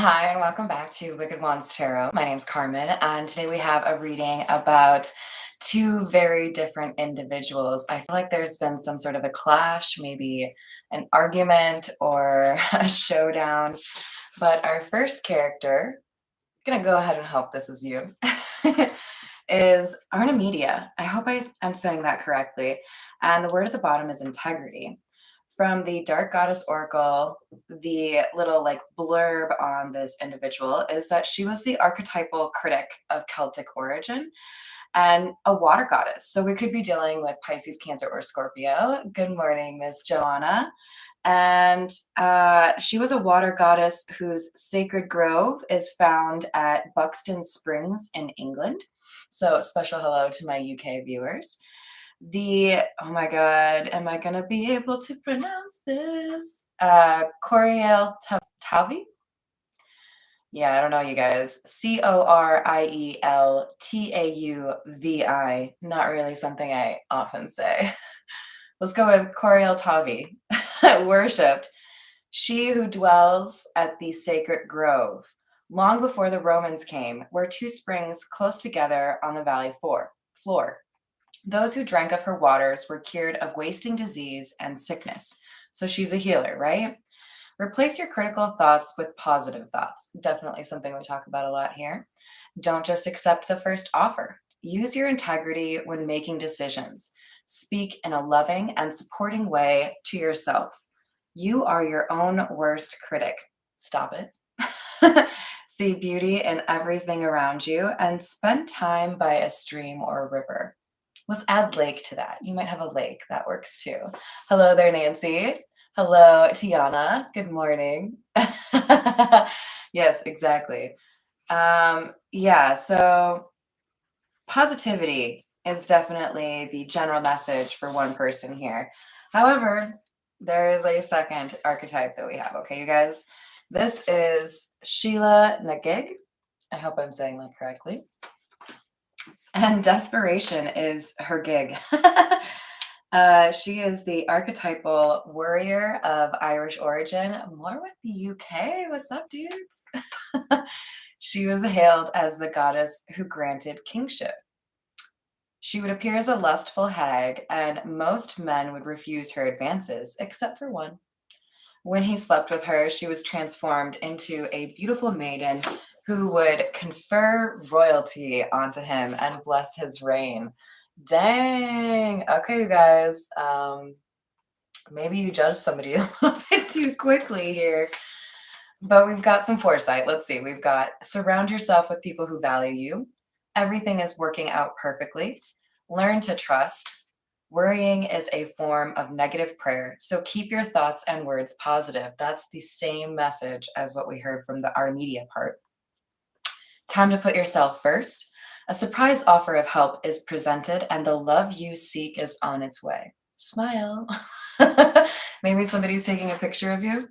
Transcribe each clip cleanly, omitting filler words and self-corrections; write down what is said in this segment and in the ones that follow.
Hi, and welcome back to Wicked Wands Tarot. My name's Carmen, and today we have a reading about two very different individuals. I feel like there's been some sort of a clash, maybe an argument or a showdown. But our first character, I'm gonna go ahead and hope this is you, is Artemisia. I hope I'm saying that correctly. And the word at the bottom is integrity. From the Dark Goddess Oracle, the little like blurb on this individual is that she was the archetypal critic of Celtic origin and a water goddess. So we could be dealing with Pisces, Cancer, or Scorpio. Good morning, Miss Joanna. And she was a water goddess whose sacred grove is found at Buxton Springs in England. So special hello to my UK viewers. Oh my God, am I going to be able to pronounce this? Coriel Tavi? Yeah, I don't know, you guys. Corieltauvi. Not really something I often say. Let's go with Coriel Tavi. Worshipped. She who dwells at the sacred grove, long before the Romans came, where two springs close together on the valley floor. Those who drank of her waters were cured of wasting disease and sickness. So she's a healer, right? Replace your critical thoughts with positive thoughts. Definitely something we talk about a lot here. Don't just accept the first offer. Use your integrity when making decisions. Speak in a loving and supporting way to yourself. You are your own worst critic. Stop it. See beauty in everything around you and spend time by a stream or a river. Let's add lake to that. You might have a lake. That works too. Hello there, Nancy. Hello, Tiana. Good morning. Yes, exactly. Yeah, so positivity is definitely the general message for one person here. However, there is a second archetype that we have. Okay, you guys. This is Sheila Nagig. I hope I'm saying that correctly. And desperation is her gig. She is the archetypal warrior of Irish origin, more with the UK. What's up, dudes? She was hailed as the goddess who granted kingship. She would appear as a lustful hag, and most men would refuse her advances, except for one. When he slept with her, she was transformed into a beautiful maiden who would confer royalty onto him and bless his reign. Dang. Okay, you guys. Maybe you judged somebody a little bit too quickly here. But we've got some foresight. Let's see. We've got surround yourself with people who value you. Everything is working out perfectly. Learn to trust. Worrying is a form of negative prayer. So keep your thoughts and words positive. That's the same message as what we heard from the Artemisia part. Time to put yourself first. A surprise offer of help is presented, and the love you seek is on its way. Smile. Maybe somebody's taking a picture of you.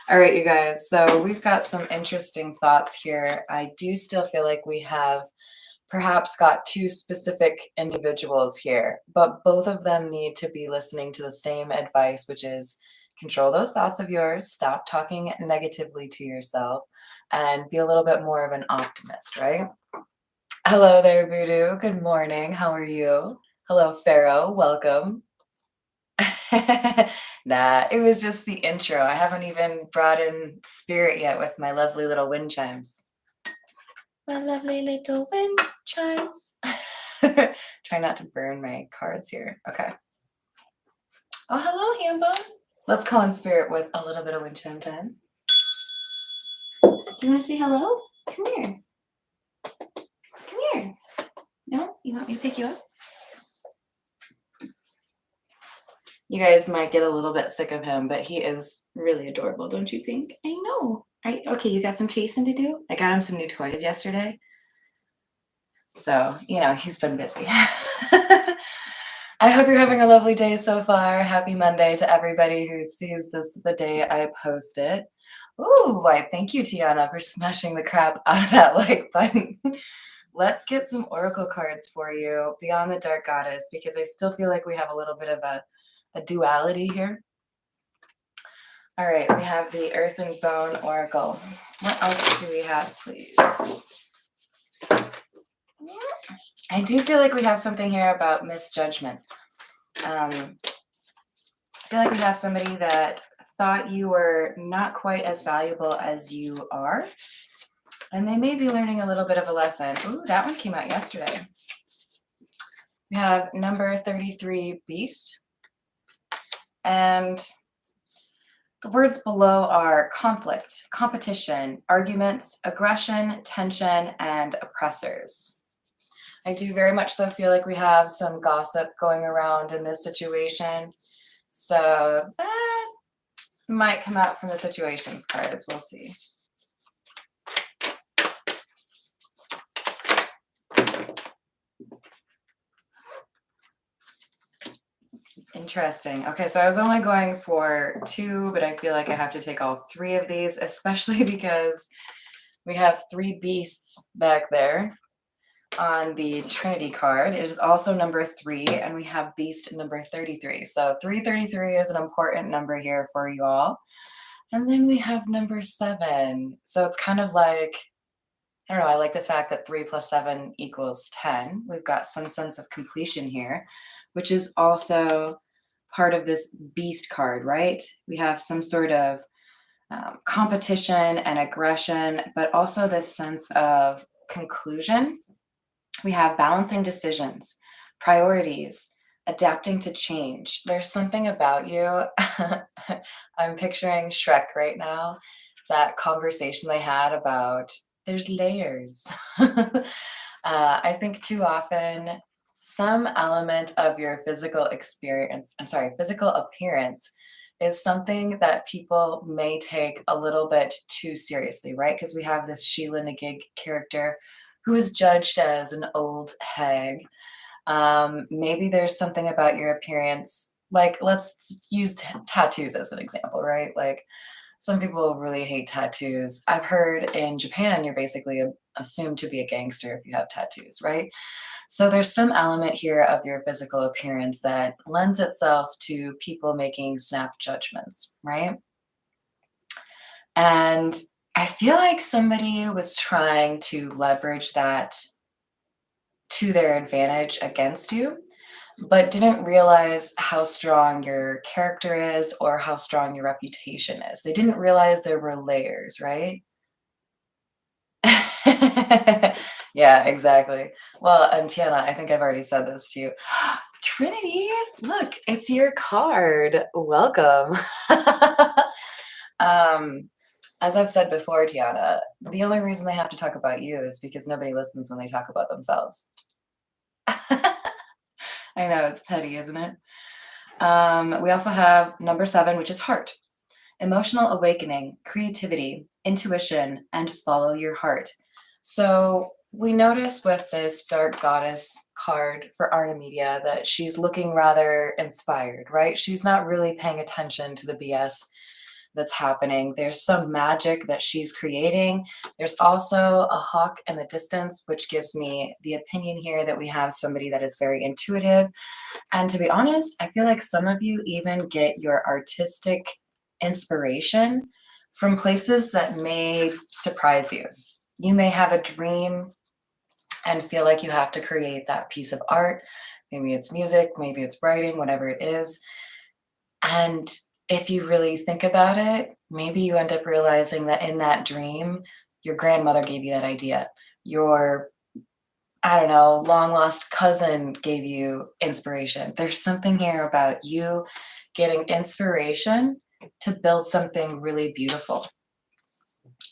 All right, you guys. So we've got some interesting thoughts here. I do still feel like we have perhaps got two specific individuals here, but both of them need to be listening to the same advice, which is control those thoughts of yours, stop talking negatively to yourself, and be a little bit more of an optimist, right? Hello there, Voodoo. Good morning. How are you? Hello, Pharaoh. Welcome. Nah, it was just the intro. I haven't even brought in spirit yet with my lovely little wind chimes. My lovely little wind chimes. Try not to burn my cards here. Okay. Oh, hello, Hambone. Let's call in spirit with a little bit of wind chime time. Do you want to say hello? Come here. Come here. No? You want me to pick you up? You guys might get a little bit sick of him, but he is really adorable, don't you think? I know. Right? Okay, you got some chasing to do? I got him some new toys yesterday. So, he's been busy. I hope you're having a lovely day so far. Happy Monday to everybody who sees this the day I post it. Ooh, why, thank you, Tiana, for smashing the crap out of that like button. Let's get some oracle cards for you beyond the Dark Goddess, because I still feel like we have a little bit of a duality here. All right, we have the Earth and Bone Oracle. What else do we have, please? I do feel like we have something here about misjudgment. I feel like we have somebody that thought you were not quite as valuable as you are, and they may be learning a little bit of a lesson. Ooh, that one came out yesterday. We have number 33, Beast, and the words below are conflict, competition, arguments, aggression, tension, and oppressors. I do very much so feel like we have some gossip going around in this situation. So that might come out from the situations cards. We'll see. Interesting. Okay, so I was only going for 2, but I feel like I have to take all 3 of these, especially because we have 3 beasts back there on the Trinity card. It is also number 3, and we have beast number 33. So 333 is an important number here for you all. And then we have number 7. So it's kind of like, I don't know, I like the fact that 3 plus 7 equals 10. We've got some sense of completion here, which is also part of this beast card, right? We have some sort of competition and aggression, but also this sense of conclusion. We have balancing decisions, priorities, adapting to change. There's something about you. I'm picturing Shrek right now, that conversation they had about there's layers. I think too often some element of your physical physical appearance is something that people may take a little bit too seriously, right? Because we have this Sheila Nagig character who is judged as an old hag. Maybe there's something about your appearance, like let's use tattoos as an example, right? Like some people really hate tattoos. I've heard in Japan, you're basically assumed to be a gangster if you have tattoos, right? So there's some element here of your physical appearance that lends itself to people making snap judgments, right? And I feel like somebody was trying to leverage that to their advantage against you, but didn't realize how strong your character is or how strong your reputation is. They didn't realize there were layers, right? Yeah, exactly. Well, and Tiana, I think I've already said this to you. Trinity, look, it's your card. Welcome. um, as I've said before, Tiana, the only reason they have to talk about you is because nobody listens when they talk about themselves. I know, it's petty, isn't it? We also have number 7, which is heart. Emotional awakening, creativity, intuition, and follow your heart. So we notice with this dark goddess card for Artemisia that she's looking rather inspired, right? She's not really paying attention to the BS that's happening. There's some magic that she's creating. There's also a hawk in the distance, which gives me the opinion here that we have somebody that is very intuitive. And to be honest, I feel like some of you even get your artistic inspiration from places that may surprise you. You may have a dream and feel like you have to create that piece of art. Maybe it's music, maybe it's writing, whatever it is. And if you really think about it, maybe you end up realizing that in that dream, your grandmother gave you that idea. Your, I don't know, long lost cousin gave you inspiration. There's something here about you getting inspiration to build something really beautiful.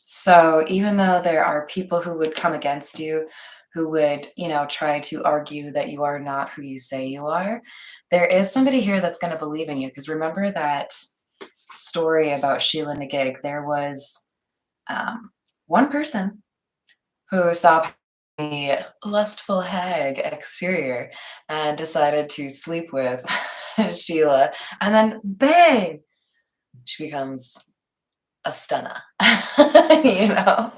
So even though there are people who would come against you, who would, try to argue that you are not who you say you are, there is somebody here that's going to believe in you. Because remember that story about Sheila Nagig? There was one person who saw the lustful hag exterior and decided to sleep with Sheila. And then bang, she becomes a stunner. you know?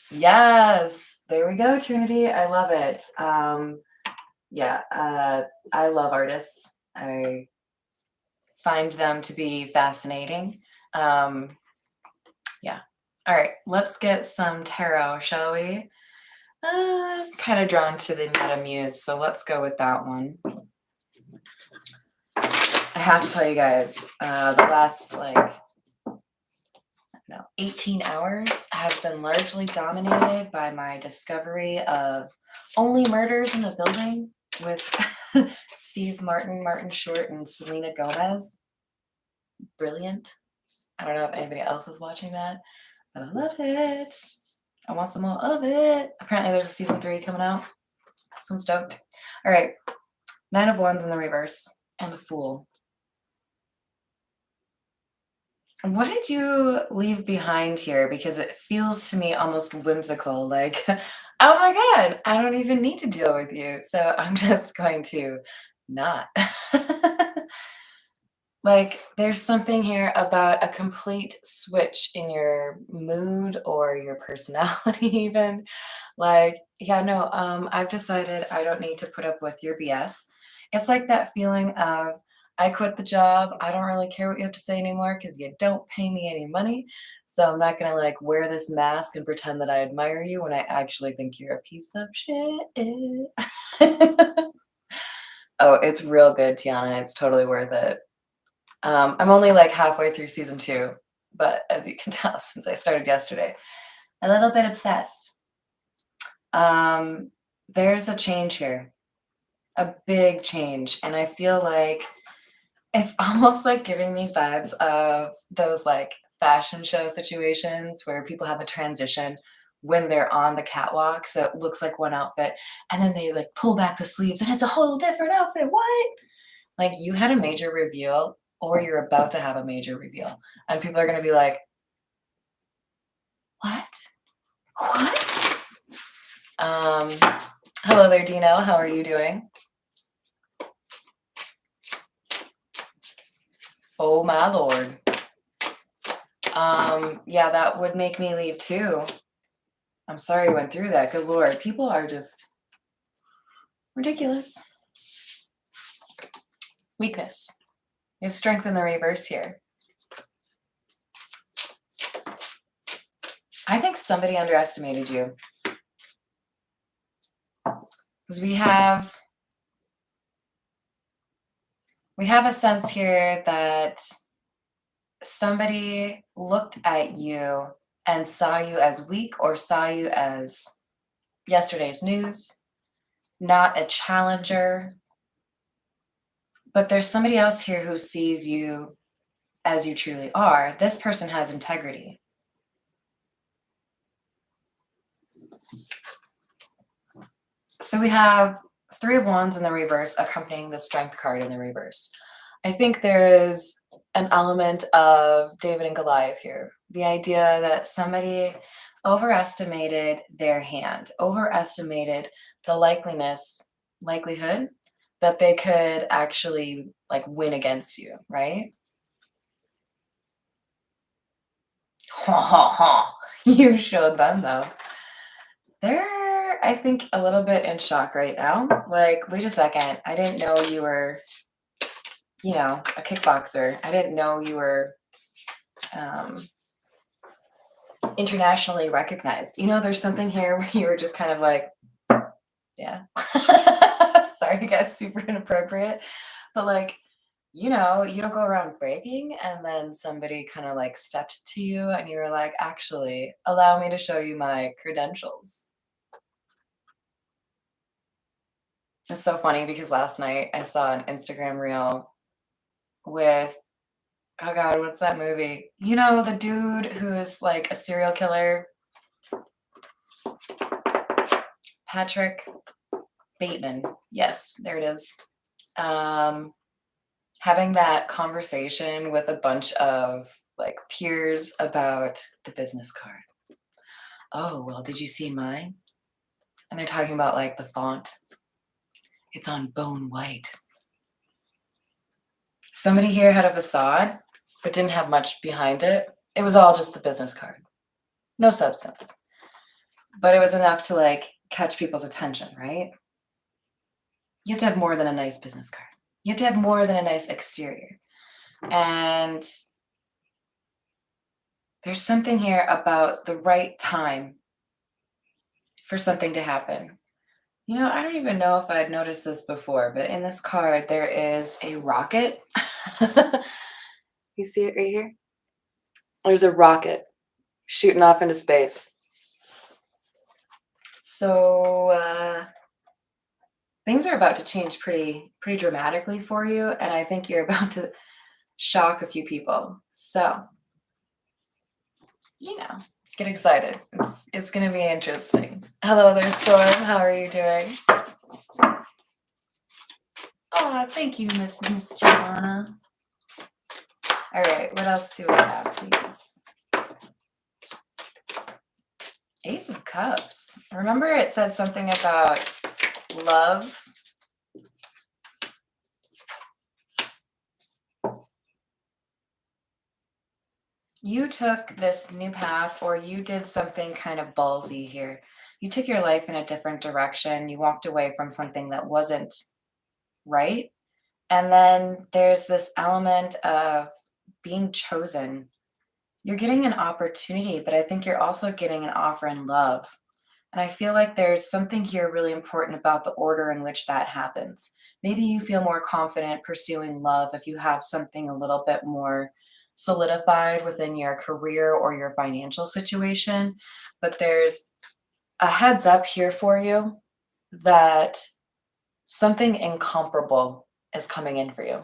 Yes, there we go, Trinity. I love it. I love artists. I find them to be fascinating. Yeah, All right, let's get some tarot, shall we? Kind of drawn to the Meta Muse, so let's go with that one. I have to tell you guys, the last 18 hours have been largely dominated by my discovery of Only Murders in the Building with Steve Martin, Martin Short, and Selena Gomez. Brilliant. I don't know if anybody else is watching that, but I love it. I want some more of it. Apparently there's a season 3 coming out, so I'm stoked. All right, 9 of Wands in the reverse and the Fool. What did you leave behind here? Because it feels to me almost whimsical, like, oh my God, I don't even need to deal with you. So I'm just going to not. Like, there's something here about a complete switch in your mood or your personality, even. Like, yeah, no, I've decided I don't need to put up with your BS. It's like that feeling of, I quit the job. I don't really care what you have to say anymore because you don't pay me any money. So I'm not going to like wear this mask and pretend that I admire you when I actually think you're a piece of shit. Oh, it's real good, Tiana. It's totally worth it. I'm only like halfway through season 2, but as you can tell, since I started yesterday, a little bit obsessed. There's a change here, a big change. And I feel like it's almost like giving me vibes of those like fashion show situations where people have a transition when they're on the catwalk. So it looks like one outfit and then they like pull back the sleeves and it's a whole different outfit. What? Like you had a major reveal or you're about to have a major reveal and people are going to be like, what? What? Hello there, Dino. How are you doing? Oh my Lord. Yeah, that would make me leave too. I'm sorry you went through that. Good Lord. People are just ridiculous. Weakness. You have strength in the reverse here. I think somebody underestimated you. Because we have a sense here that somebody looked at you and saw you as weak or saw you as yesterday's news, not a challenger. But there's somebody else here who sees you as you truly are. This person has integrity. So we have 3 of Wands in the reverse accompanying the Strength card in the reverse. I think there is an element of David and Goliath here. The idea that somebody overestimated their hand, overestimated the likelihood that they could actually like win against you, right? Ha ha ha. You showed them though. They're, I think, a little bit in shock right now. Like, wait a second. I didn't know you were, a kickboxer. I didn't know you were internationally recognized. There's something here where you were just kind of like, yeah. Sorry, guys, super inappropriate. But like, you don't go around bragging and then somebody kind of like stepped to you and you were like, actually, allow me to show you my credentials. It's so funny because last night I saw an Instagram reel with, oh God, what's that movie? The dude who's like a serial killer, Patrick Bateman. Yes, there it is. Having that conversation with a bunch of like peers about the business card. Oh, well, did you see mine? And they're talking about like the font. It's on bone white. Somebody here had a facade, but didn't have much behind it. It was all just the business card. No substance. But it was enough to like catch people's attention, right? You have to have more than a nice business card. You have to have more than a nice exterior. And There's something here about the right time for something to happen. You know, I don't even know if I'd noticed this before, but in this card, there is a rocket. You see it right here? There's a rocket shooting off into space. So things are about to change pretty dramatically for you, and I think you're about to shock a few people. So, you know, get excited. It's going to be interesting. Hello there, Storm. How are you doing? Oh, thank you, Miss Joanna. All right, what else do we have, please? Ace of Cups. Remember it said something about love? You took this new path, or you did something kind of ballsy here. You took your life in a different direction. You walked away from something that wasn't right. And then there's this element of being chosen. You're getting an opportunity, but I think you're also getting an offer in love. And I feel like there's something here really important about the order in which that happens. Maybe you feel more confident pursuing love if you have something a little bit more solidified within your career or your financial situation. But there's a heads up here for you that something incomparable is coming in for you.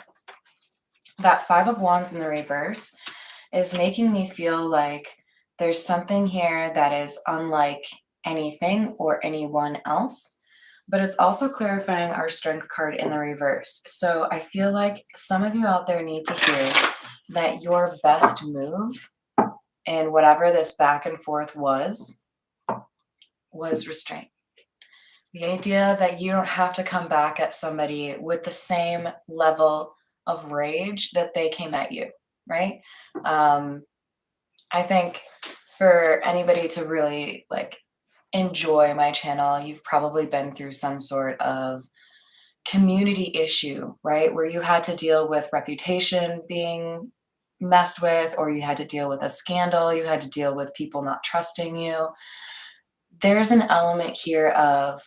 That Five of Wands in the reverse is making me feel like there's something here that is unlike anything or anyone else, but it's also clarifying our Strength card in the reverse. So I feel like some of you out there need to hear that your best move in whatever this back and forth was restraint. The idea that you don't have to come back at somebody with the same level of rage that they came at you, right? I think for anybody to really like enjoy my channel, you've probably been through some sort of community issue, right? Where you had to deal with reputation being messed with, or you had to deal with a scandal, you had to deal with people not trusting you. There's an element here of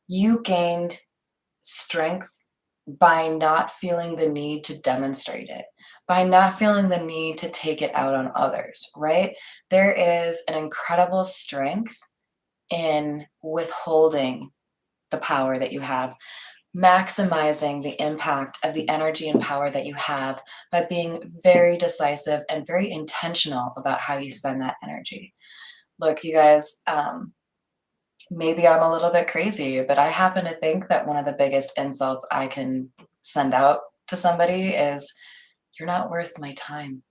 you gained strength by not feeling the need to demonstrate it, by not feeling the need to take it out on others, right? There is an incredible strength in withholding the power that you have, maximizing the impact of the energy and power that you have by being very decisive and very intentional about how you spend that energy. Look, you guys, maybe I'm a little bit crazy, but I happen to think that one of the biggest insults I can send out to somebody is, you're not worth my time.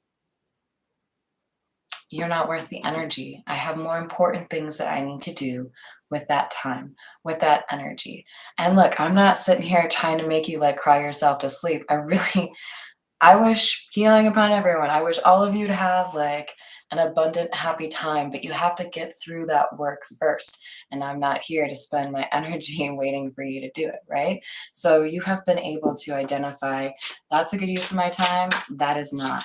You're not worth the energy. I have more important things that I need to do with that time, with that energy. And look, I'm not sitting here trying to make you like cry yourself to sleep. I wish healing upon everyone. I wish all of you to have like an abundant, happy time, but you have to get through that work first. And I'm not here to spend my energy waiting for you to do it, right? So you have been able to identify that's a good use of my time, that is not.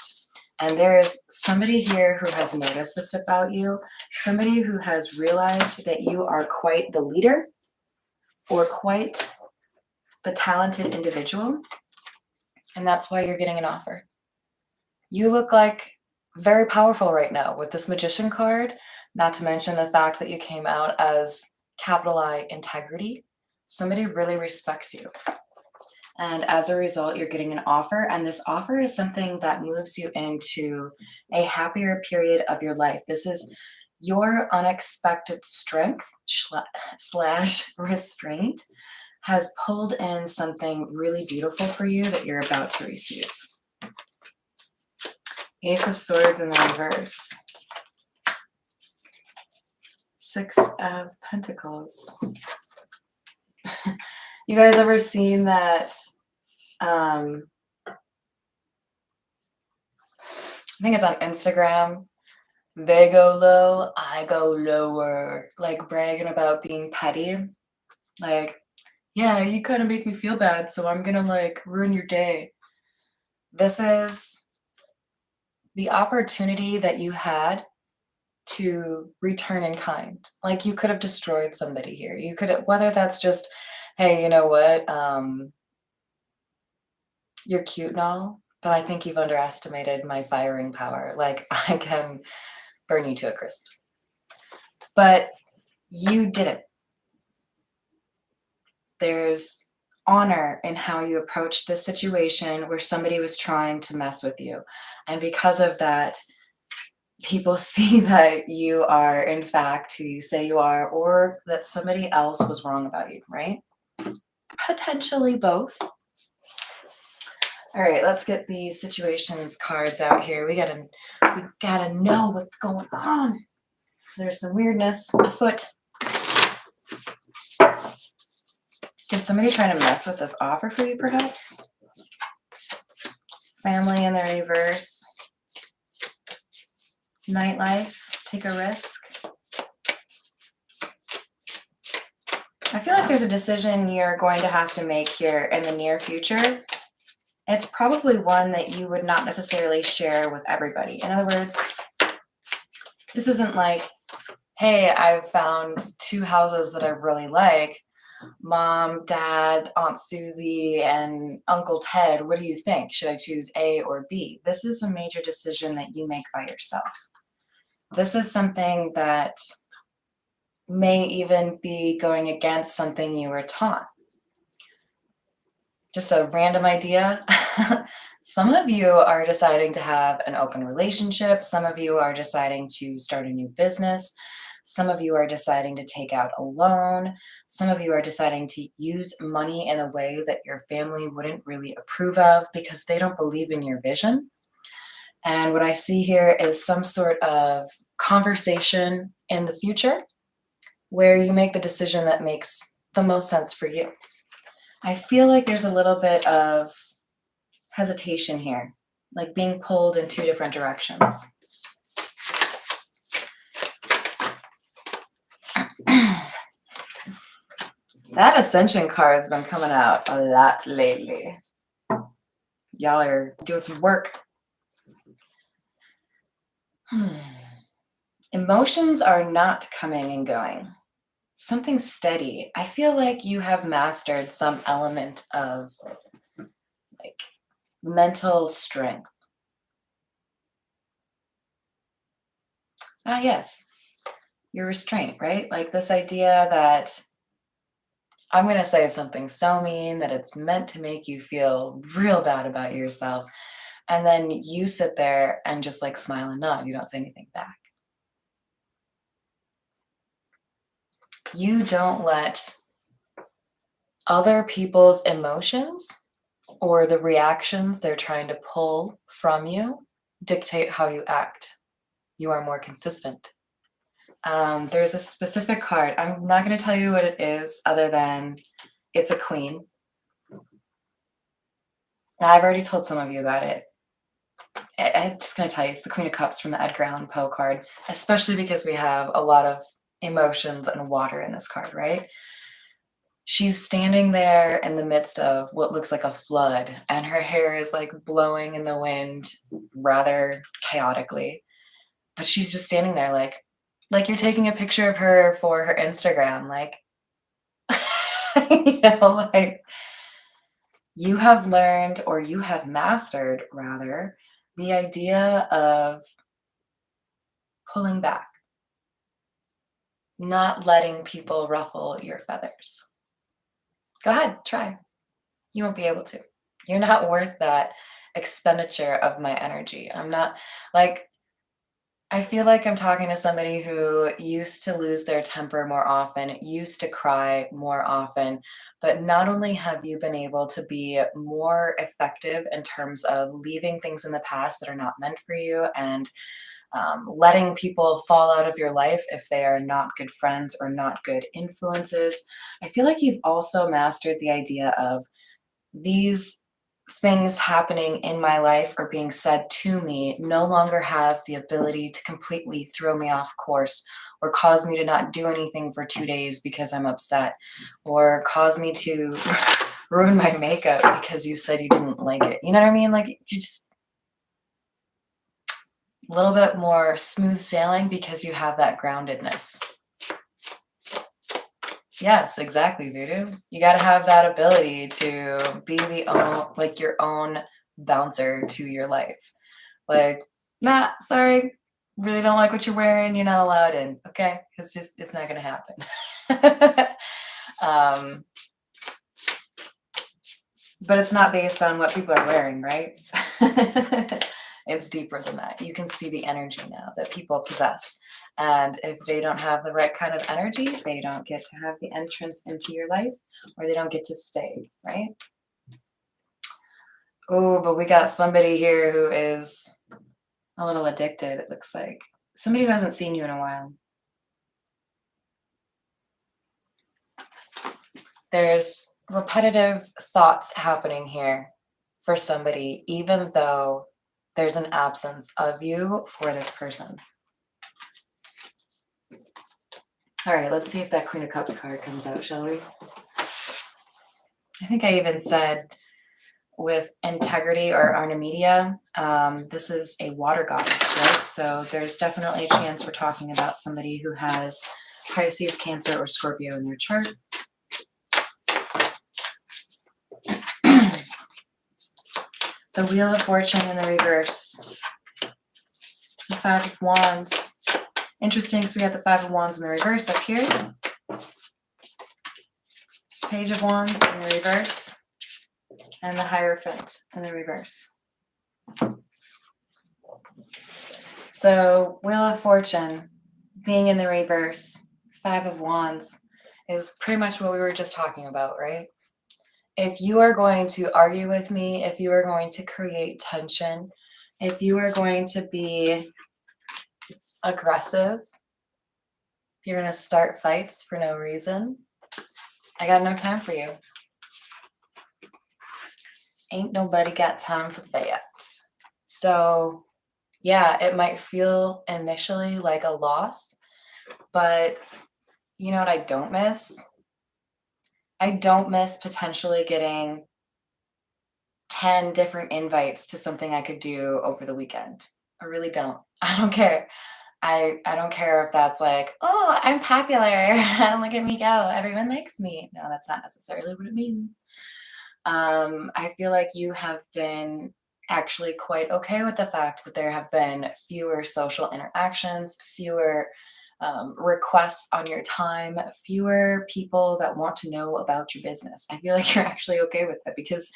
And there is somebody here who has noticed this about you, somebody who has realized that you are quite the leader or quite the talented individual. And that's why you're getting an offer. You look like very powerful right now with this Magician card, not to mention the fact that you came out as capital I integrity. Somebody really respects you. And as a result, you're getting an offer. And this offer is something that moves you into a happier period of your life. This is your unexpected strength slash restraint has pulled in something really beautiful for you that you're about to receive. Ace of Swords in the reverse. Six of Pentacles. You guys ever seen that? I think it's on Instagram. They go low, I go lower. Like bragging about being petty. Like, yeah, you kind of make me feel bad, so I'm gonna like ruin your day. This is the opportunity that you had to return in kind. Like you could have destroyed somebody here. You could have, whether that's just, hey, you know what? You're cute and all, but I think you've underestimated my firing power. Like I can burn you to a crisp. But you didn't. There's honor in how you approached this situation where somebody was trying to mess with you. And because of that, people see that you are, in fact, who you say you are, or that somebody else was wrong about you, right? Potentially both. All right, let's get the situations cards out here. We gotta know what's going on. There's some weirdness afoot. Is somebody trying to mess with this offer for you, perhaps? Family in the reverse. Nightlife, take a risk. I feel like there's a decision you're going to have to make here in the near future. It's probably one that you would not necessarily share with everybody. In other words, this isn't like, hey, I've found 2 houses that I really like. Mom, Dad, Aunt Susie, and Uncle Ted, what do you think? Should I choose A or B? This is a major decision that you make by yourself. This is something that may even be going against something you were taught. Just a random idea. Some of you are deciding to have an open relationship. Some of you are deciding to start a new business. Some of you are deciding to take out a loan. Some of you are deciding to use money in a way that your family wouldn't really approve of because they don't believe in your vision. And what I see here is some sort of conversation in the future where you make the decision that makes the most sense for you. I feel like there's a little bit of hesitation here, like being pulled in 2 different directions. That Ascension card has been coming out a lot lately. Y'all are doing some work. Emotions are not coming and going. Something steady. I feel like you have mastered some element of like mental strength. Ah, yes. Your restraint, right? Like this idea that I'm going to say something so mean that it's meant to make you feel real bad about yourself. And then you sit there and just like smile and nod. You don't say anything back. You don't let other people's emotions or the reactions they're trying to pull from you dictate how you act. You are more consistent. There's a specific card. I'm not going to tell you what it is other than it's a queen. Now, I've already told some of you about it. I'm just going to tell you, it's the Queen of Cups from the Edgar Allan Poe card, especially because we have a lot of emotions and water in this card, right? She's standing there in the midst of what looks like a flood, and her hair is like blowing in the wind rather chaotically. But she's just standing there like you're taking a picture of her for her Instagram, like, like you have learned, or you have mastered rather, the idea of pulling back, not letting people ruffle your feathers. Go ahead, try. You won't be able to. You're not worth that expenditure of my energy. I'm not like, I feel like I'm talking to somebody who used to lose their temper more often, used to cry more often, but not only have you been able to be more effective in terms of leaving things in the past that are not meant for you and letting people fall out of your life if they are not good friends or not good influences. I feel like you've also mastered the idea of these things happening in my life or being said to me no longer have the ability to completely throw me off course or cause me to not do anything for 2 days because I'm upset, or cause me to ruin my makeup because you said you didn't like it. You know what I mean? Like, you just, A little bit more smooth sailing because you have that groundedness. Yes, exactly, Voodoo. You got to have that ability to be your own bouncer to your life. Like, nah, sorry, really don't like what you're wearing. You're not allowed in. Okay, it's not gonna happen. um, but it's not based on what people are wearing, right? It's deeper than that. You can see the energy now that people possess. And if they don't have the right kind of energy, they don't get to have the entrance into your life, or they don't get to stay, right? Oh, but we got somebody here who is a little addicted, it looks like. Somebody who hasn't seen you in a while. There's repetitive thoughts happening here for somebody, even though there's an absence of you for this person. All right, let's see if that Queen of Cups card comes out, shall we? I think I even said with integrity or Artemisia, this is a water goddess, right? So there's definitely a chance we're talking about somebody who has Pisces, Cancer, or Scorpio in their chart. The Wheel of Fortune in the reverse. The Five of Wands. Interesting, because we have the Five of Wands in the reverse up here. Page of Wands in the reverse. And the Hierophant in the reverse. So, Wheel of Fortune being in the reverse, Five of Wands, is pretty much what we were just talking about, right? If you are going to argue with me, if you are going to create tension, if you are going to be aggressive, if you're going to start fights for no reason, I got no time for you. Ain't nobody got time for that. So, yeah, it might feel initially like a loss, but you know what I don't miss? I don't miss potentially getting 10 different invites to something I could do over the weekend. I really don't. I don't care. I don't care if that's like, oh, I'm popular. Look at me go. Everyone likes me. No, that's not necessarily what it means. I feel like you have been actually quite okay with the fact that there have been fewer social interactions, fewer requests on your time, fewer people that want to know about your business. I feel like you're actually okay with that, because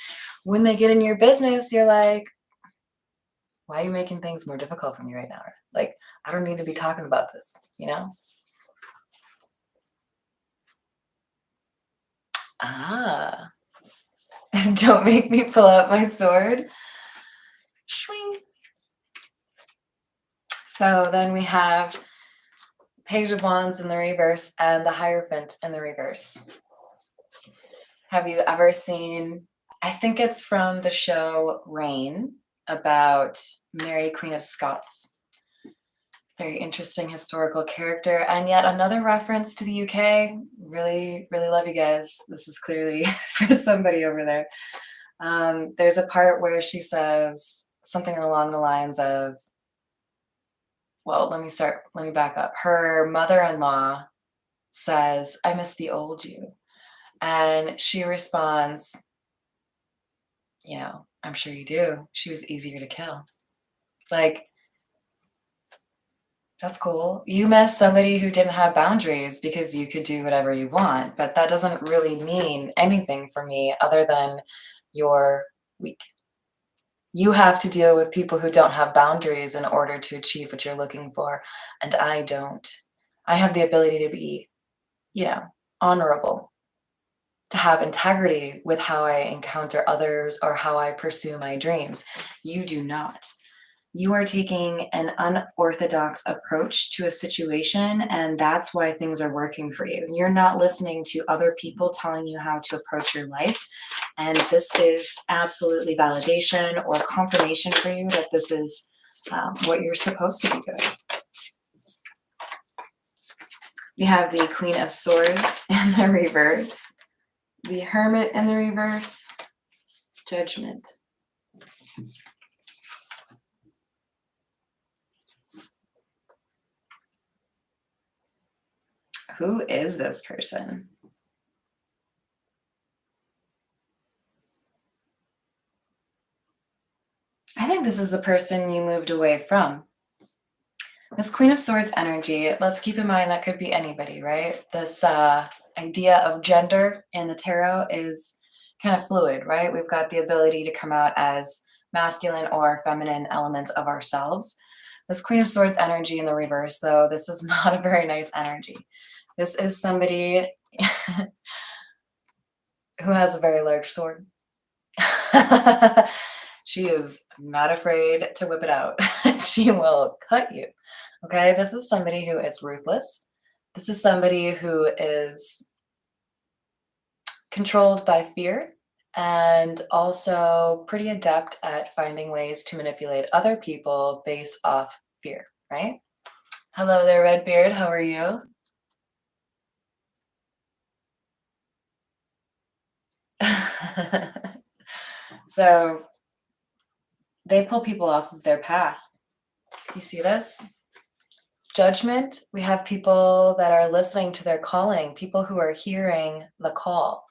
when they get in your business, you're like, why are you making things more difficult for me right now? Like, I don't need to be talking about this, you know? Ah, don't make me pull out my sword. Swing. So then we have Page of Wands in the reverse and the Hierophant in the reverse. Have you ever seen, I think it's from the show Reign, about Mary, Queen of Scots. Very interesting historical character, and yet another reference to the UK. Really, really love you guys. This is clearly for somebody over there. There's a part where she says something along the lines of, well, let me back up. Her mother-in-law says, I miss the old you. And she responds, you know, I'm sure you do. She was easier to kill. Like, that's cool. You miss somebody who didn't have boundaries because you could do whatever you want, but that doesn't really mean anything for me other than you're weak. You have to deal with people who don't have boundaries in order to achieve what you're looking for, and I don't. I have the ability to be, you know, honorable, to have integrity with how I encounter others or how I pursue my dreams. You do not. You are taking an unorthodox approach to a situation, and that's why things are working for you. You're not listening to other people telling you how to approach your life, and this is absolutely validation or confirmation for you that this is what you're supposed to be doing. We have the Queen of Swords in the reverse, the Hermit in the reverse, Judgment. Who is this person? I think this is the person you moved away from. This Queen of Swords energy, let's keep in mind that could be anybody, right? This idea of gender in the tarot is kind of fluid, right? We've got the ability to come out as masculine or feminine elements of ourselves. This Queen of Swords energy in the reverse, though, this is not a very nice energy. This is somebody who has a very large sword. She is not afraid to whip it out. She will cut you. Okay, this is somebody who is ruthless. This is somebody who is controlled by fear and also pretty adept at finding ways to manipulate other people based off fear, right? Hello there, Redbeard. How are you? So they pull people off of their path. You see this? Judgment. We have people that are listening to their calling, people who are hearing the call,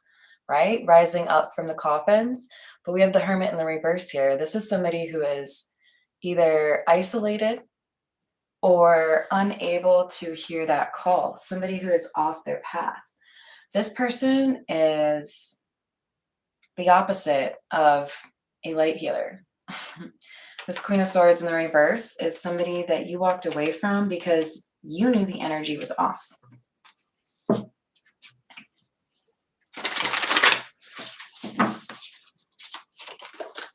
right? Rising up from the coffins. But we have the Hermit in the reverse here. This is somebody who is either isolated or unable to hear that call, somebody who is off their path. This person is the opposite of a light healer. This Queen of Swords in the reverse is somebody that you walked away from because you knew the energy was off.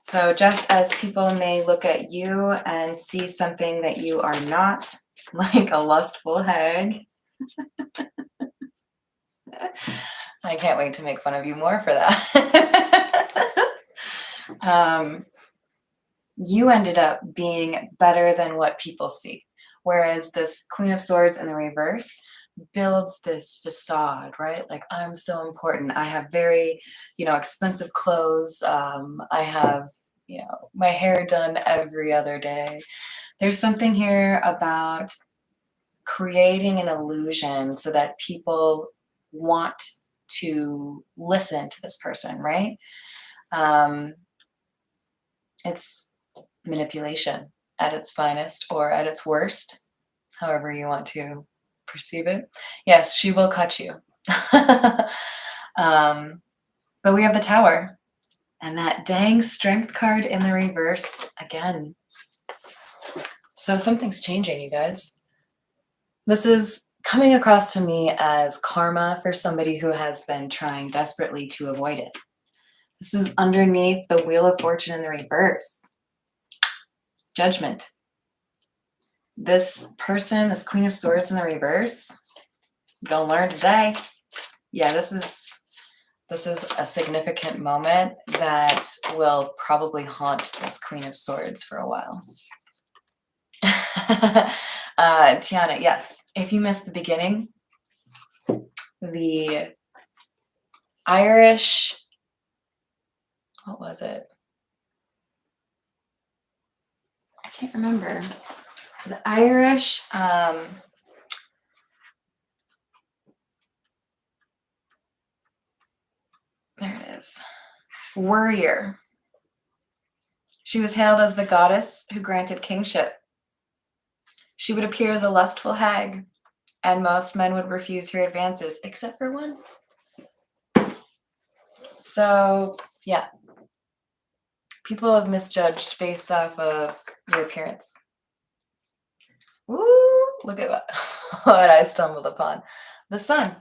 So just as people may look at you and see something that you are not, like a lustful hag, I can't wait to make fun of you more for that. You ended up being better than what people see. Whereas this Queen of Swords in the reverse builds this facade, right? Like, I'm so important. I have very, expensive clothes. I have, my hair done every other day. There's something here about creating an illusion so that people want to listen to this person, right? It's manipulation at its finest or at its worst, however you want to perceive it. Yes, she will cut you. But we have the Tower and that dang Strength card in the reverse again. So something's changing, you guys. This is coming across to me as karma for somebody who has been trying desperately to avoid it. This is underneath the Wheel of Fortune in the reverse. Judgment. This person, this Queen of Swords in the reverse, gonna learn today. Yeah, this is a significant moment that will probably haunt this Queen of Swords for a while. Tiana, yes, if you missed the beginning, the Irish, what was it? I can't remember. The Irish, there it is, warrior. She was hailed as the goddess who granted kingship. She would appear as a lustful hag, and most men would refuse her advances, except for one. So, yeah. People have misjudged based off of your appearance. Ooh, look at what I stumbled upon. The Sun.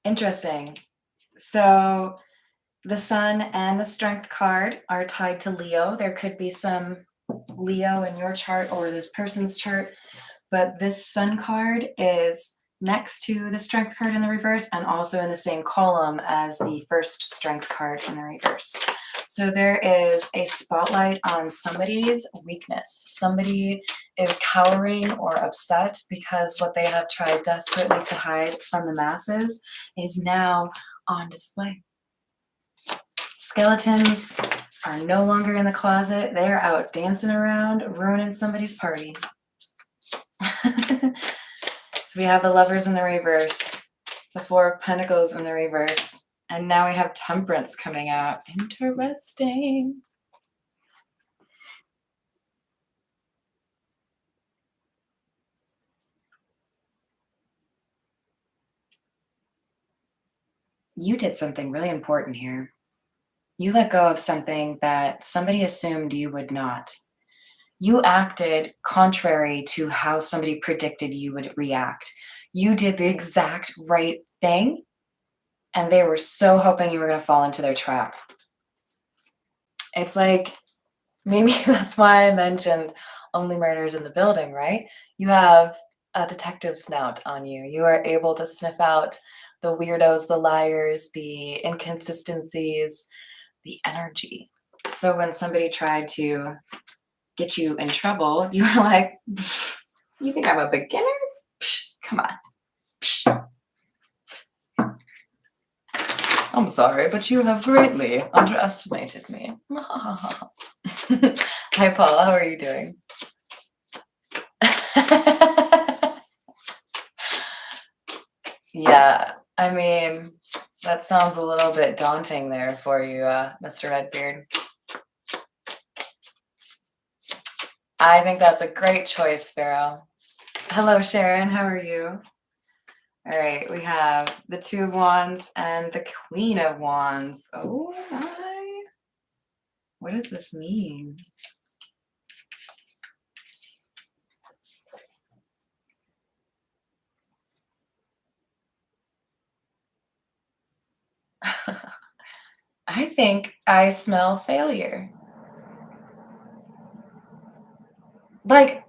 Interesting. So the Sun and the Strength card are tied to Leo. There could be some Leo in your chart or this person's chart, but this Sun card is next to the Strength card in the reverse and also in the same column as the first Strength card in the reverse. So there is a spotlight on somebody's weakness. Somebody is cowering or upset because what they have tried desperately to hide from the masses is now on display. Skeletons are no longer in the closet. They're out dancing around, ruining somebody's party. So we have the Lovers in the reverse, the Four of Pentacles in the reverse, and now we have Temperance coming out. Interesting. You did something really important here. You let go of something that somebody assumed you would not. You acted contrary to how somebody predicted you would react. You did the exact right thing, and they were so hoping you were going to fall into their trap. It's like, maybe that's why I mentioned only murders in the building, right? You have a detective snout on you. You are able to sniff out the weirdos, the liars, the inconsistencies, the energy. So when somebody tried to get you in trouble, you were like, you think I'm a beginner? Psh, come on. Psh. I'm sorry, but you have greatly underestimated me. Hi, Paula. How are you doing? Yeah, I mean, that sounds a little bit daunting there for you, Mr. Redbeard. I think that's a great choice, Pharaoh. Hello, Sharon. How are you? All right, we have the Two of Wands and the Queen of Wands. Oh my. What does this mean? I think I smell failure. Like,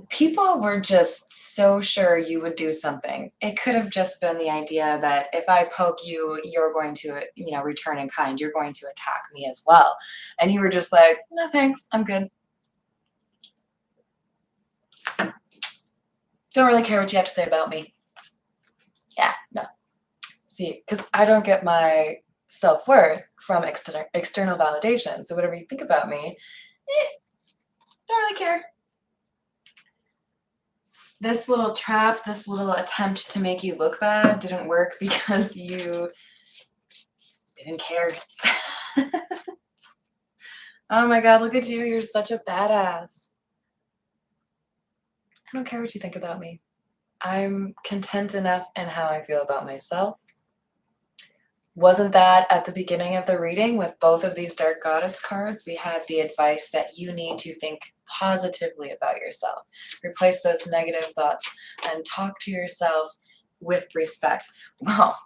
people were just so sure you would do something. It could have just been the idea that if I poke you, you're going to, return in kind. You're going to attack me as well. And you were just like, no, thanks. I'm good. Don't really care what you have to say about me. Yeah, no. See, because I don't get my self-worth from external validation. So whatever you think about me, don't really care. This little trap, this little attempt to make you look bad didn't work because you didn't care. Oh my God, look at you. You're such a badass. I don't care what you think about me. I'm content enough in how I feel about myself. Wasn't that at the beginning of the reading with both of these Dark Goddess cards? We had the advice that you need to think positively about yourself. Replace those negative thoughts and talk to yourself with respect. Well,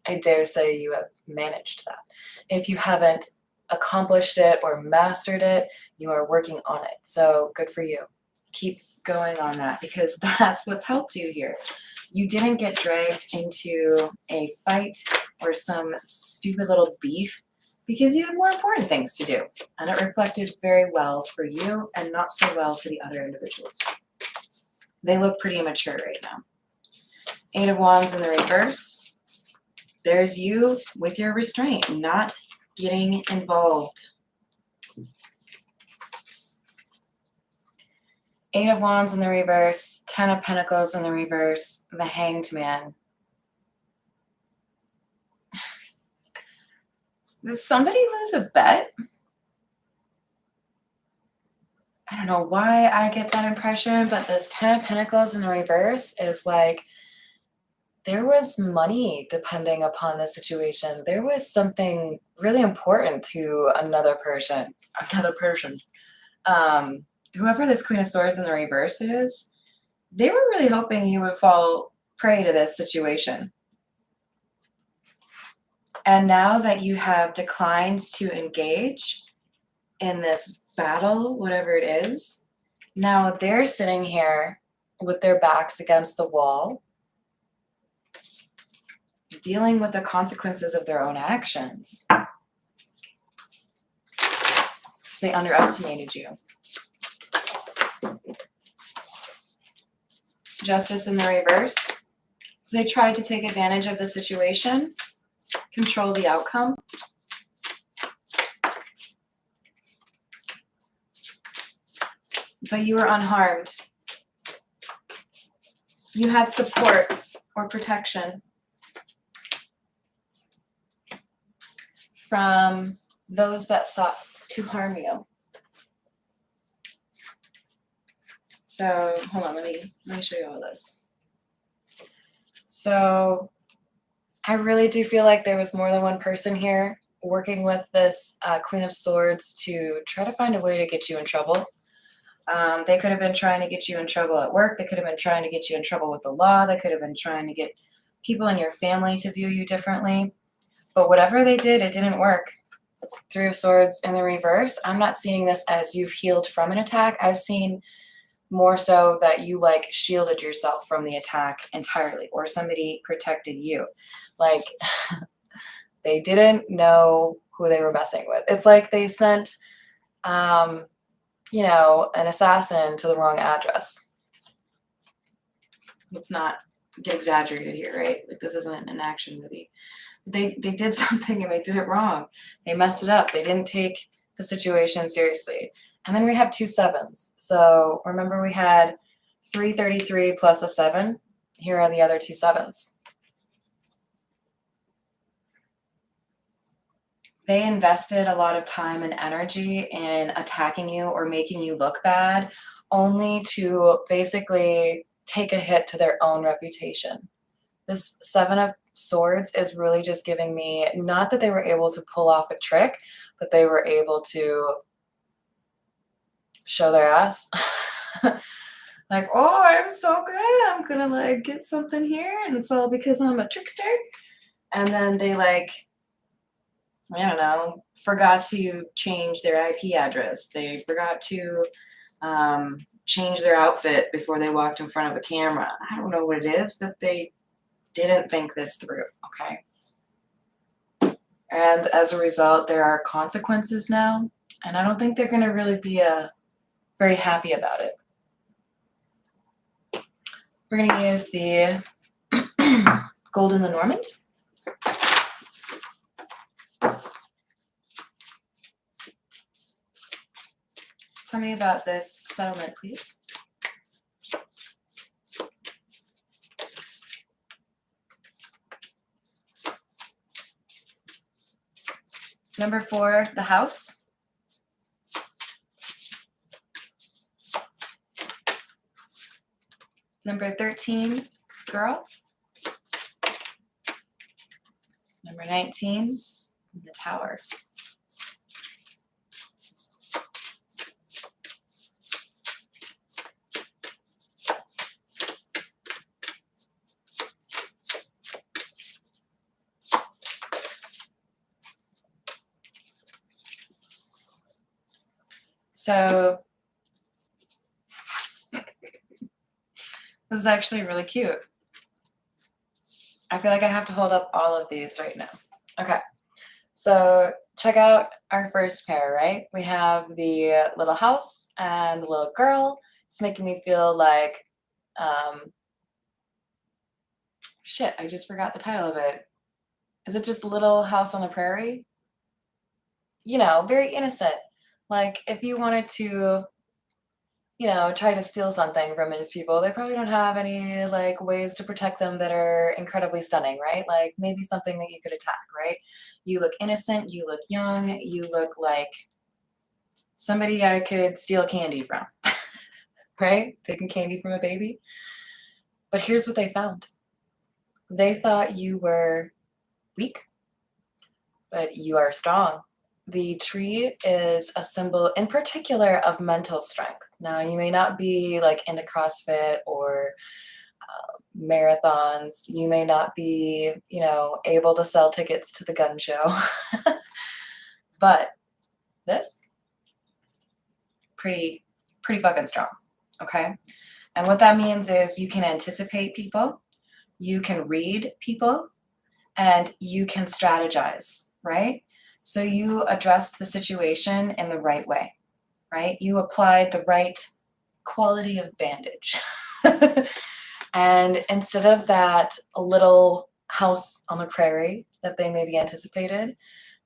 I dare say you have managed that. If you haven't accomplished it or mastered it, you are working on it. So good for you. Keep going on that because that's what's helped you here. You didn't get dragged into a fight or some stupid little beef because you had more important things to do. And it reflected very well for you and not so well for the other individuals. They look pretty immature right now. Eight of Wands in the reverse. There's you with your restraint, not getting involved. Eight of Wands in the reverse, 10 of Pentacles in the reverse, the Hanged Man. Did somebody lose a bet? I don't know why I get that impression, but this 10 of Pentacles in the reverse is like there was money depending upon the situation. There was something really important to another person. Whoever this Queen of Swords in the reverse is, they were really hoping you would fall prey to this situation. And now that you have declined to engage in this battle, whatever it is, now they're sitting here with their backs against the wall, dealing with the consequences of their own actions. They underestimated you. Justice in the reverse. They tried to take advantage of the situation, control the outcome. But you were unharmed. you had support or protection from those that sought to harm you. So hold on, let me show you all this. So I really do feel like there was more than one person here working with this Queen of Swords to try to find a way to get you in trouble. They could have been trying to get you in trouble at work. They could have been trying to get you in trouble with the law. They could have been trying to get people in your family to view you differently. But whatever they did, it didn't work. Three of Swords in the reverse. I'm not seeing this as you've healed from an attack. I've seen more so that you like shielded yourself from the attack entirely, or somebody protected you. Like they didn't know who they were messing with. It's like they sent, you know, an assassin to the wrong address. Let's not get exaggerated here, right? Like this isn't an action movie. They did something and they did it wrong. They messed it up. They didn't take the situation seriously. And then we have 2 7s. So remember we had 333 plus a 7. Here are the other 2 7s. They invested a lot of time and energy in attacking you or making you look bad, only to basically take a hit to their own reputation. This 7 of Swords is really just giving me, not that they were able to pull off a trick, but they were able to show their ass. Like, oh, I'm so good. I'm gonna like get something here, and it's all because I'm a trickster. And then they like, I don't know, forgot to change their IP address. They forgot to change their outfit before they walked in front of a camera. I don't know what it is, but they didn't think this through, okay? And as a result, there are consequences now, and I don't think they're going to really be very happy about it. We're going to use the Golden Lenormand. Tell me about this settlement, please. Number 4, the house. Number 13, girl. Number 19, the tower. So this is actually really cute. I feel like I have to hold up all of these right now. Okay, so check out our first pair, right? We have the little house and the little girl. It's making me feel like, shit, I just forgot the title of it. Is it just Little House on the Prairie? You know, very innocent. Like if you wanted to, you know, try to steal something from these people, they probably don't have any like ways to protect them that are incredibly stunning, right? Like maybe something that you could attack, right? You look innocent, you look young, you look like somebody I could steal candy from, right? Taking candy from a baby. But here's what they found. They thought you were weak, but you are strong. The tree is a symbol in particular of mental strength. Now, you may not be like into CrossFit or marathons. You may not be, you know, able to sell tickets to the gun show. But this, pretty fucking strong, okay? And what that means is you can anticipate people, you can read people, and you can strategize, right? So you addressed the situation in the right way, right? You applied the right quality of bandage. And instead of that little house on the prairie that they maybe anticipated,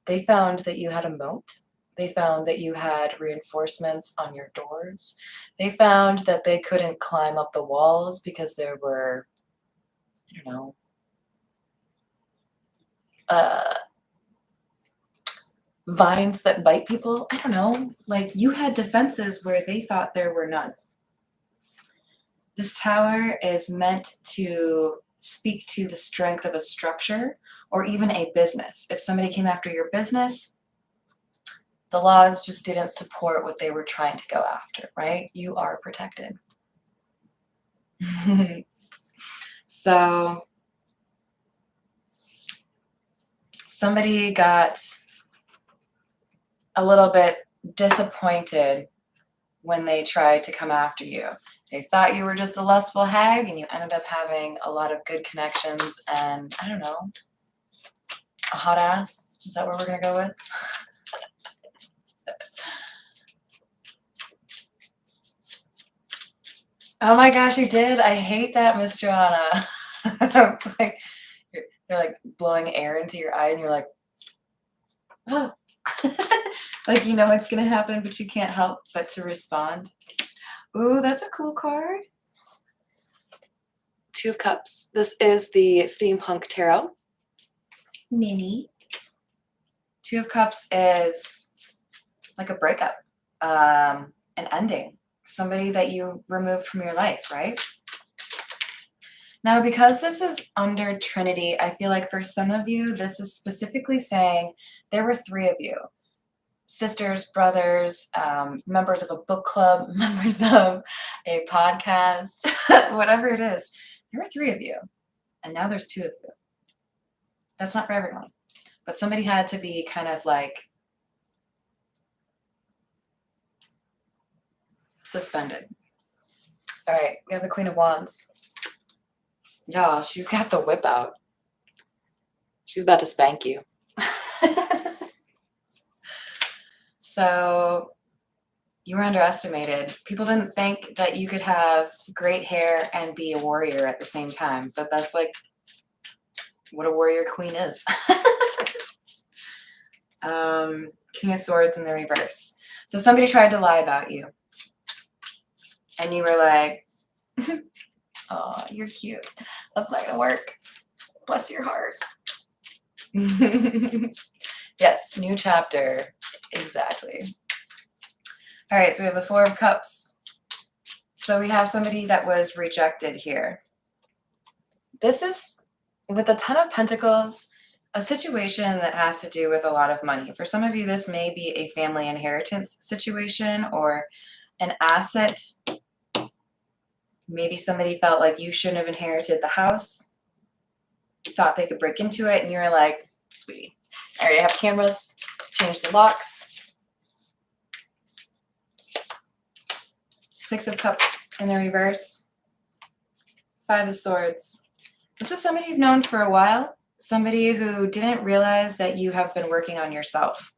they found that you had a moat, They found that you had reinforcements on your doors. They found that they couldn't climb up the walls because there were, I don't know, uh, vines that bite people. I don't know. Like, you had defenses where they thought there were none. This tower is meant to speak to the strength of a structure or even a business. If somebody came after your business, the laws just didn't support what they were trying to go after, right? You are protected. So somebody got a little bit disappointed when they tried to come after you. They thought you were just a lustful hag, and you ended up having a lot of good connections and, I don't know, a hot ass. Is that what we're going to go with? Oh my gosh, you did? I hate that, Miss Joanna. It's like you're like blowing air into your eye and you're like, oh. Like, you know what's going to happen, but you can't help but to respond. Ooh, that's a cool card. Two of Cups. This is the Steampunk Tarot. Mini. Two of Cups is like a breakup, an ending. Somebody that you removed from your life, right? Now, because this is under Trinity, I feel like for some of you, this is specifically saying there were three of you. Sisters, brothers, members of a book club, members of a podcast, whatever it is. There were three of you, and now there's two of you. That's not for everyone, but somebody had to be kind of like suspended. All right, we have the Queen of Wands. Y'all, she's got the whip out. She's about to spank you. So you were underestimated. People didn't think that you could have great hair and be a warrior at the same time, but that's like what a warrior queen is. King of Swords in the reverse. So somebody tried to lie about you. And you were like, oh, you're cute. That's not going to work. Bless your heart. Yes, new chapter. Exactly. All right, so we have the Four of Cups. So we have somebody that was rejected here. This is, with the Ten of Pentacles, a situation that has to do with a lot of money. For some of you, this may be a family inheritance situation or an asset. Maybe somebody felt like you shouldn't have inherited the house, thought they could break into it, and you were like, sweetie, I already have cameras, change the locks. Six of Cups in the reverse. Five of Swords. This is somebody you've known for a while, somebody who didn't realize that you have been working on yourself.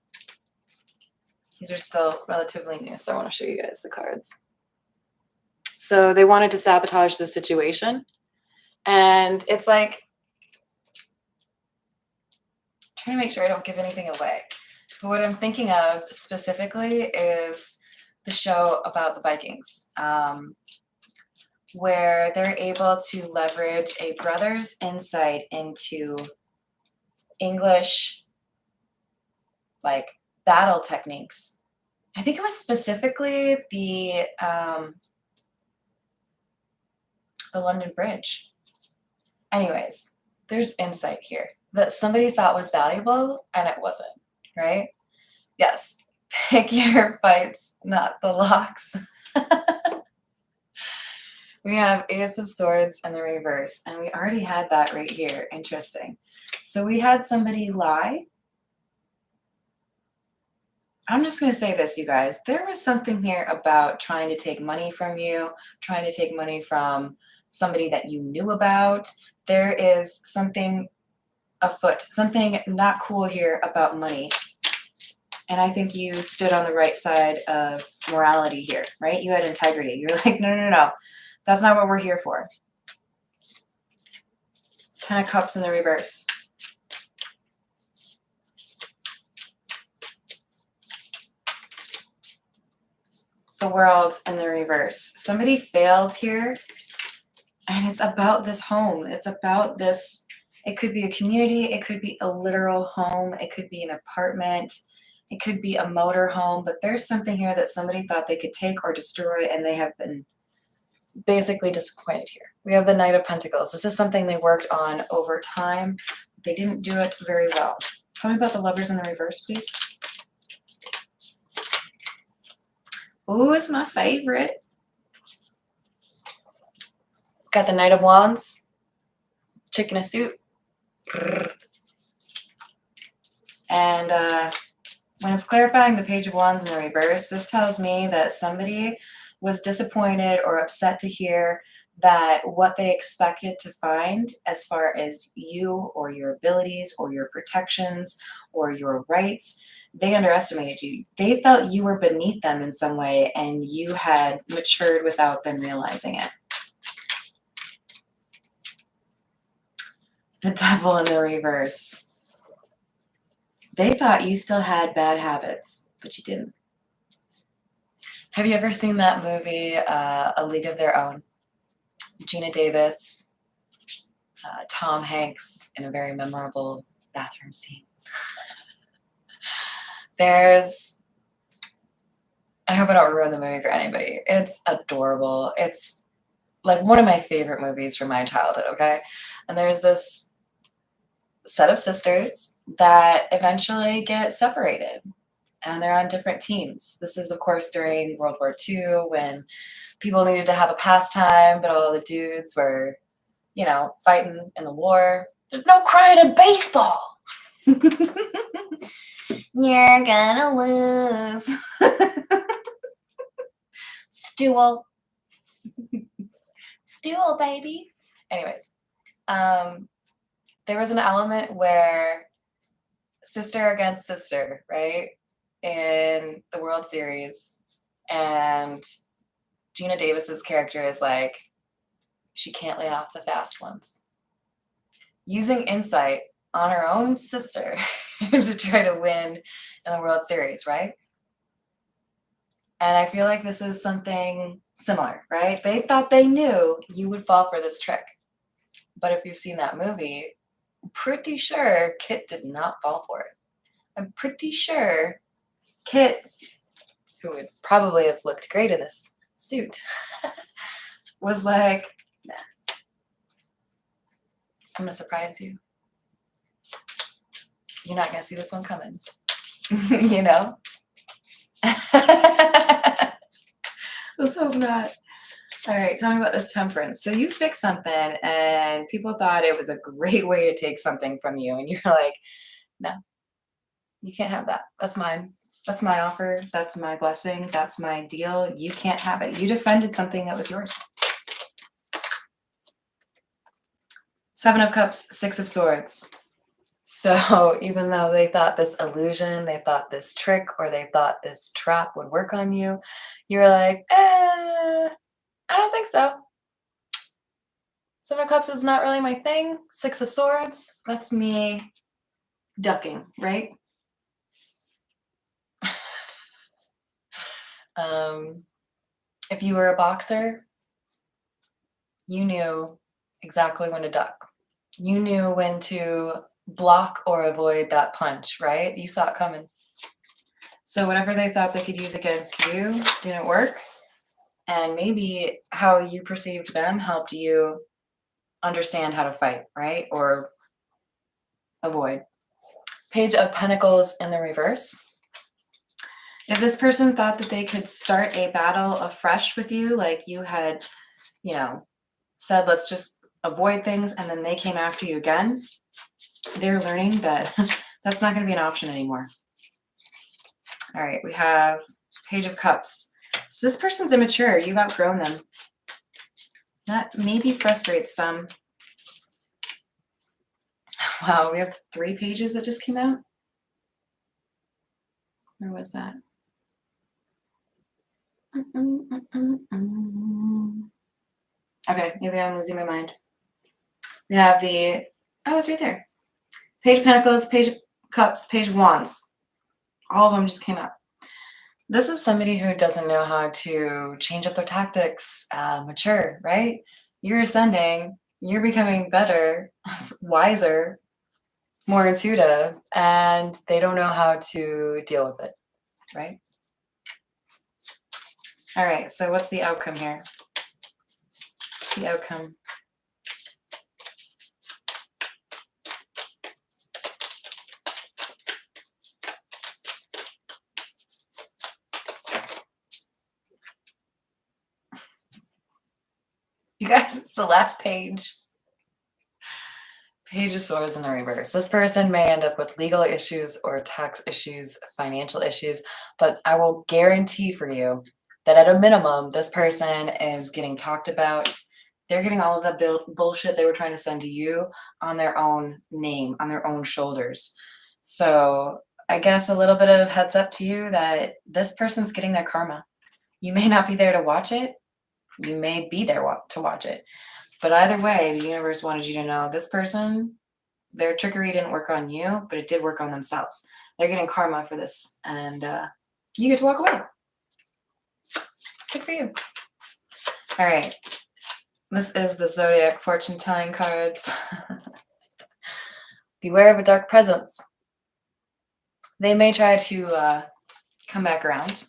These are still relatively new, so I want to show you guys the cards. So they wanted to sabotage the situation, and it's like, trying to make sure I don't give anything away. But what I'm thinking of specifically is the show about the Vikings, where they're able to leverage a brother's insight into English, like, battle techniques. I think it was specifically the London Bridge. Anyways, there's insight here that somebody thought was valuable and it wasn't, right? Yes, pick your fights, not the locks. We have Ace of Swords in the reverse, and we already had that right here. Interesting. So we had somebody lie. I'm just going to say this, you guys. There was something here about trying to take money from you, trying to take money from somebody that you knew about. There is something afoot, something not cool here about money. And I think you stood on the right side of morality here, right? You had integrity. You're like, no, no, no. That's not what we're here for. Ten of Cups in the reverse. the World in the reverse. Somebody failed here, and it's about this home. It's about this. It could be a community. It could be a literal home. It could be an apartment. It could be a motor home. But there's something here that somebody thought they could take or destroy, and they have been basically disappointed here. We have the Knight of Pentacles. This is something they worked on over time. They didn't do it very well. Tell me about the Lovers in the reverse, please. Ooh, it's my favorite. Got the Knight of Wands. Chick in a suit. And when it's clarifying the Page of Wands in the reverse, this tells me that somebody was disappointed or upset to hear that what they expected to find as far as you or your abilities or your protections or your rights, they underestimated you. They felt you were beneath them in some way, and you had matured without them realizing it. The Devil in the reverse. They thought you still had bad habits, but you didn't. Have you ever seen that movie, A League of Their Own? Gina Davis, Tom Hanks in a very memorable bathroom scene. I hope I don't ruin the movie for anybody. It's adorable. It's like one of my favorite movies from my childhood, okay? And there's this set of sisters that eventually get separated, and they're on different teams. This is, of course, during World War II, when people needed to have a pastime, but all the dudes were, fighting in the war. There's no crying in baseball. You're gonna lose. Stool, baby. Anyways, there was an element where sister against sister, right? In the World Series. And Gina Davis's character is like, she can't lay off the fast ones. Using insight on her own sister to try to win in the World Series, right? And I feel like this is something similar, right? They thought they knew you would fall for this trick. But if you've seen that movie, I'm pretty sure Kit did not fall for it. I'm pretty sure Kit, who would probably have looked great in this suit, was like, nah, I'm going to surprise you. You're not going to see this one coming. Let's hope not. All right, tell me about this Temperance. So you fixed something, and people thought it was a great way to take something from you, and you're like, no, you can't have that. That's mine. That's my offer. That's my blessing. That's my deal. You can't have it. You defended something that was yours. Seven of Cups, Six of Swords. So even though they thought this illusion, they thought this trick, or they thought this trap would work on you, you're like, I don't think so. Seven of Cups is not really my thing. Six of Swords, that's me ducking, right? If you were a boxer, you knew exactly when to duck. You knew when to block or avoid that punch, right? You saw it coming. So whatever they thought they could use against you didn't work. And maybe how you perceived them helped you understand how to fight, right? Or avoid. Page of Pentacles in the reverse. If this person thought that they could start a battle afresh with you, like you had, said, let's just avoid things, and then they came after you again, they're learning that that's not going to be an option anymore. All right, we have Page of Cups. So this person's immature. You've outgrown them. That maybe frustrates them. Wow, we have 3 pages that just came out. Where was that? Okay, maybe I'm losing my mind. We have it's right there. Page of Pentacles, Page of Cups, Page of Wands. All of them just came out. This is somebody who doesn't know how to change up their tactics, mature, right? You're ascending, you're becoming better, wiser, more intuitive, and they don't know how to deal with it, right? All right, so what's the outcome here? The outcome. You guys, it's the last page. Page of Swords in the reverse. This person may end up with legal issues or tax issues, financial issues, but I will guarantee for you that at a minimum, this person is getting talked about. They're getting all of the bullshit they were trying to send to you on their own name, on their own shoulders. So I guess a little bit of heads up to you that this person's getting their karma. You may not be there to watch it. You may be there to watch it. But either way, the universe wanted you to know this person, their trickery didn't work on you, but it did work on themselves. They're getting karma for this, and you get to walk away. Good for you. All right. This is the Zodiac fortune telling cards. Beware of a dark presence. They may try to come back around.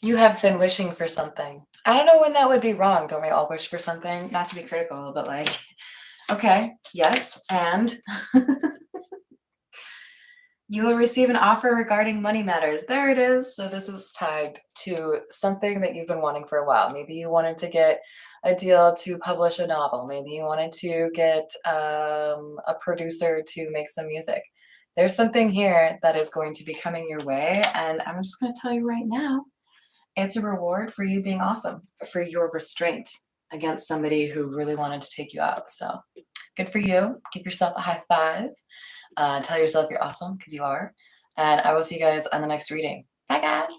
You have been wishing for something. I don't know when that would be wrong. Don't we all wish for something? Not to be critical, but like, okay, yes, and you will receive an offer regarding money matters. There it is. So this is tied to something that you've been wanting for a while. Maybe you wanted to get a deal to publish a novel. Maybe you wanted to get a producer to make some music. There's something here that is going to be coming your way, and I'm just going to tell you right now, it's a reward for you being awesome, for your restraint against somebody who really wanted to take you out. So good for you. Give yourself a high five. Tell yourself you're awesome, because you are. And I will see you guys on the next reading. Bye, guys.